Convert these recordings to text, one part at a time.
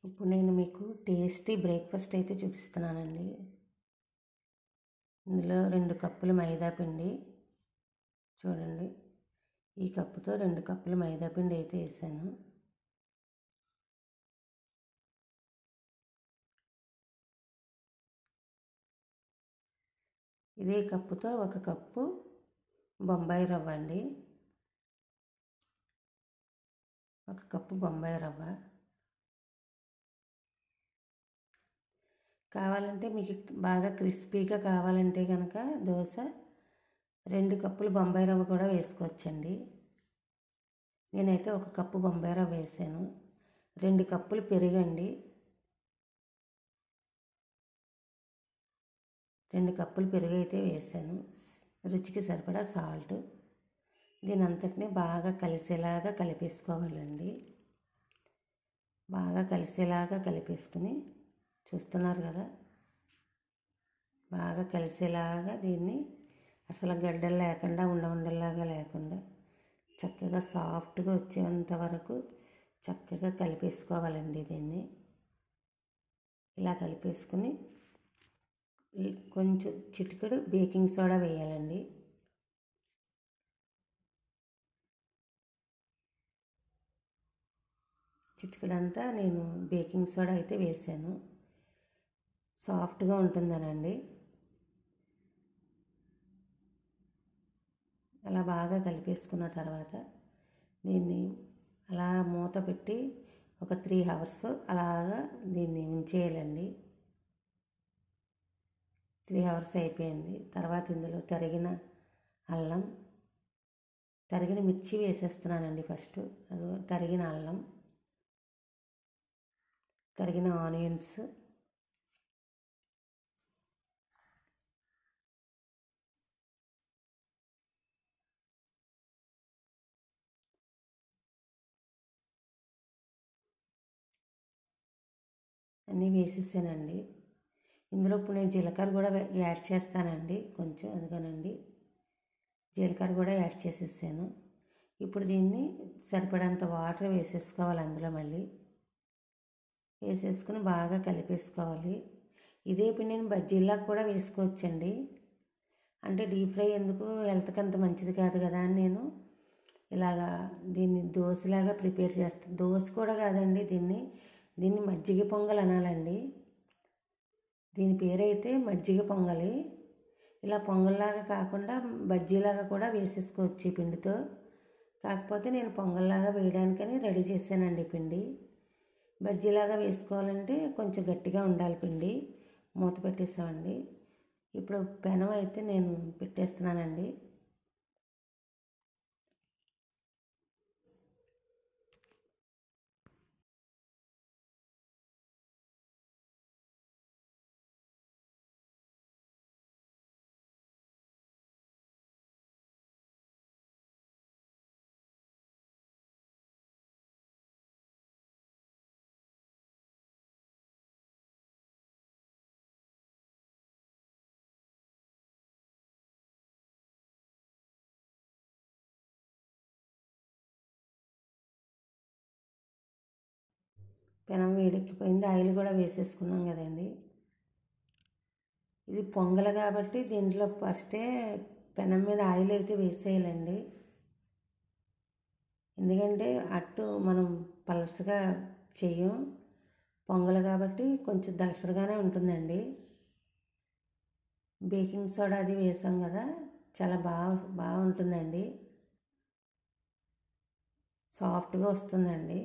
ఇప్పుడు నేను మీకు టేస్టీ బ్రేక్ఫాస్ట్ అయితే చూపిస్తున్నానండి. ఇందులో 2 కప్పులు మైదా పిండి, చూడండి ఈ కప్పుతో 2 కప్పులు మైదా పిండి అయితే వేసాను. ఇదే కప్పుతో 1 కప్పు బొంబాయి రవ్వ అండి, 1 కప్పు బొంబాయి రవ్వ. కావాలంటే మీకు బాగా క్రిస్పీగా కావాలంటే కనుక దోశ 2 కప్పులు బొంబాయి రవ్వ కూడా వేసుకోవచ్చండి. నేనైతే 1 కప్పు బొంబాయి రవ్వ వేసాను. 2 కప్పులు పెరుగండి, 2 కప్పులు పెరుగు అయితే వేసాను. రుచికి సరిపడా సాల్ట్. దీని అంతటిని బాగా కలిసేలాగా కలిపేసుకోవాలండి. బాగా కలిసేలాగా కలిపేసుకుని, చూస్తున్నారు కదా, బాగా కలిసేలాగా దీన్ని అసలు గడ్డలు లేకుండా ఉండలాగా లేకుండా చక్కగా సాఫ్ట్గా వచ్చేంత వరకు చక్కగా కలిపేసుకోవాలండి. దీన్ని ఇలా కలిపేసుకుని కొంచెం చిటికెడు బేకింగ్ సోడా వేయాలండి. చిటికెడంతా నేను బేకింగ్ సోడా అయితే వేసాను, సాఫ్ట్గా ఉంటుందనండి. అలా బాగా కలిపేసుకున్న తర్వాత దీన్ని అలా మూత పెట్టి ఒక 3 అవర్స్ అలాగా దీన్ని ఉంచేయాలండి. 3 అవర్స్ అయిపోయింది. తర్వాత ఇందులో తరిగిన అల్లం, తరిగిన మిర్చి వేసేస్తున్నానండి. ఫస్ట్ తరిగిన అల్లం, తరిగిన ఆనియన్స్, అన్నీ వేసేసానండి. ఇందులో ఇప్పుడు నేను జీలకర్ర కూడా యాడ్ చేస్తానండి కొంచెం, అందుకనండి జీలకర్ర కూడా యాడ్ చేసేసాను. ఇప్పుడు దీన్ని సరిపడంత వాటర్ వేసేసుకోవాలి. అందులో మళ్ళీ వేసేసుకుని బాగా కలిపేసుకోవాలి. ఇదే పిండిని బజ్జీల్లాగా కూడా వేసుకోవచ్చండి. అంటే డీప్ ఫ్రై ఎందుకు, హెల్త్కి అంత మంచిది కాదు కదా అని నేను ఇలాగా దీన్ని దోశలాగా ప్రిపేర్ చేస్తాను. దోశ కూడా కాదండి, దీన్ని మజ్జిగ పొంగల్ అనాలండి. దీని పేరైతే మజ్జిగ పొంగలి. ఇలా పొంగల్లాగా కాకుండా బజ్జీలాగా కూడా వేసేసుకోవచ్చు ఈ పిండితో. కాకపోతే నేను పొంగల్లాగా వేయడానికని రెడీ చేశానండి పిండి. బజ్జీలాగా వేసుకోవాలంటే కొంచెం గట్టిగా ఉండాలి పిండి. మూత పెట్టేసామండి. ఇప్పుడు పెనం అయితే నేను పెట్టేస్తున్నానండి. పెనం వేడెక్కిపోయింది, ఆయిల్ కూడా వేసేసుకున్నాం కదండి. ఇది పొంగల్ కాబట్టి దీంట్లో ఫస్టే పెనం మీద ఆయిల్ అయితే వేసేయాలండి. ఎందుకంటే అట్టు మనం పలసగా చెయ్యం, పొంగల్ కాబట్టి కొంచెం దలసరిగానే ఉంటుందండి. బేకింగ్ సోడా అది వేసాం కదా, చాలా బాగుంటుందండి, సాఫ్ట్గా వస్తుందండి.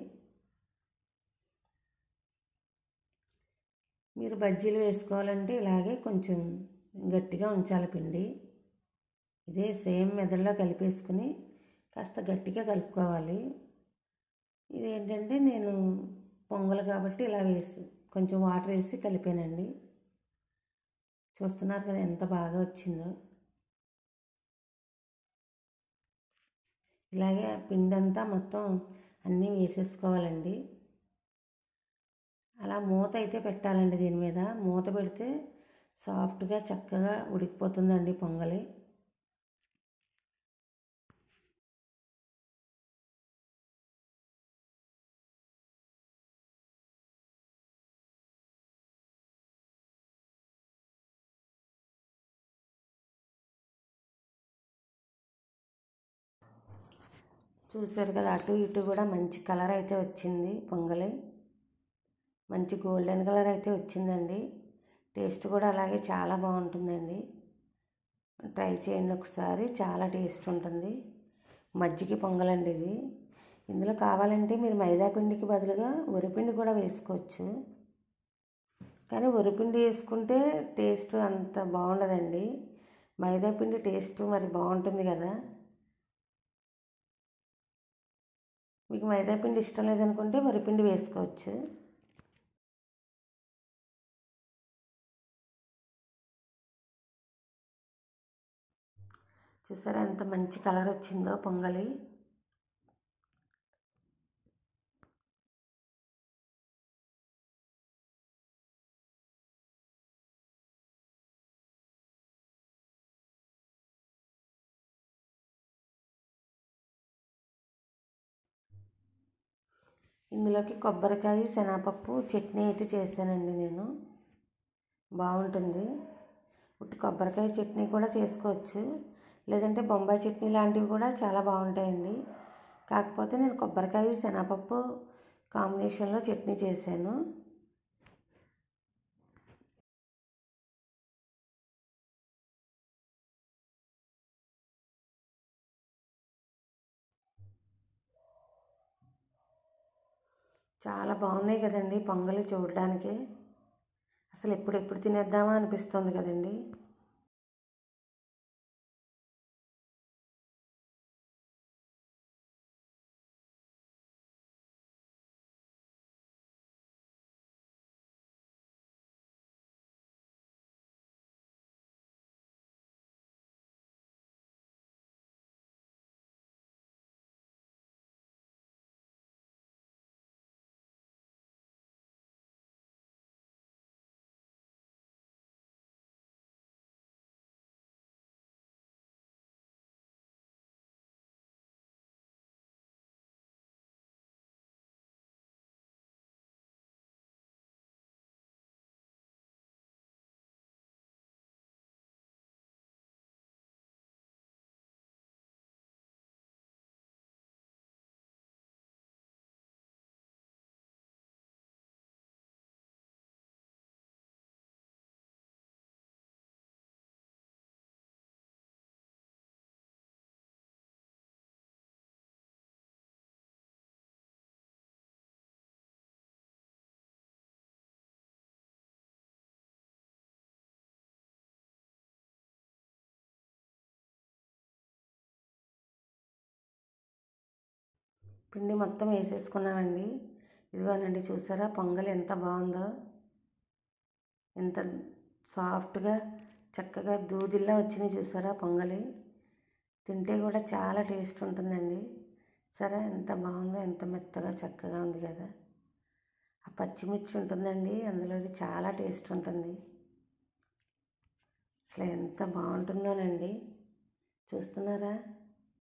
మీరు బజ్జీలు వేసుకోవాలంటే ఇలాగే కొంచెం గట్టిగా ఉంచాలి పిండి. ఇదే సేమ్ మెదడులో కలిపేసుకుని కాస్త గట్టిగా కలుపుకోవాలి. ఇదేంటంటే నేను పొంగల్ కాబట్టి ఇలా కొంచెం వాటర్ వేసి కలిపానండి. చూస్తున్నారు కదా ఎంత బాగా వచ్చిందో. ఇలాగే పిండి అంతా మొత్తం అన్నీ వేసేసుకోవాలండి. అలా మూత అయితే పెట్టాలండి. దీని మీద మూత పెడితే సాఫ్ట్గా చక్కగా ఉడికిపోతుందండి పొంగలి. చూసారు కదా, అటు ఇటు కూడా మంచి కలర్ అయితే వచ్చింది. పొంగలి మంచి గోల్డెన్ కలర్ అయితే వచ్చిందండి. టేస్ట్ కూడా అలాగే చాలా బాగుంటుందండి. ట్రై చేయండి ఒకసారి, చాలా టేస్ట్ ఉంటుంది. మజ్జిగ పొంగలండి ఇది. ఇందులో కావాలంటే మీరు మైదా పిండికి బదులుగా వరిపిండి కూడా వేసుకోవచ్చు. కానీ వరిపిండి వేసుకుంటే టేస్ట్ అంత బాగుండదండి. మైదా పిండి టేస్ట్ మరి బాగుంటుంది కదా. మీకు మైదా పిండి ఇష్టం లేదనుకుంటే వరిపిండి వేసుకోవచ్చు. చూసారా ఎంత మంచి కలర్ వచ్చిందో పొంగలి. ఇందులోకి కొబ్బరికాయ శనగపప్పు చట్నీ అయితే చేశానండి నేను. బాగుంటుంది. ఉట్టి కొబ్బరికాయ చట్నీ కూడా చేసుకోవచ్చు, లేదంటే బొంబాయి చట్నీ లాంటివి కూడా చాలా బాగుంటాయండి. కాకపోతే నేను కొబ్బరికాయ శనగపప్పు కాంబినేషన్లో చట్నీ చేశాను. చాలా బాగున్నాయి కదండి పొంగలి చూడడానికి. అసలు ఎప్పుడెప్పుడు తినేద్దామా అనిపిస్తుంది కదండి. పిండి మొత్తం వేసేసుకున్నామండి. ఇదిగోనండి చూసారా పొంగల్ ఎంత బాగుందో. ఎంత సాఫ్ట్గా చక్కగా దూదిల్లా వచ్చినాయి చూసారా పొంగలి. తింటే కూడా చాలా టేస్ట్ ఉంటుందండి. సరే ఎంత బాగుందో, ఎంత మెత్తగా చక్కగా ఉంది కదా. ఆ పచ్చిమిర్చి ఉంటుందండి అందులో, ఇది చాలా టేస్ట్ ఉంటుంది. అసలు ఎంత బాగుంటుందోనండి. చూస్తున్నారా.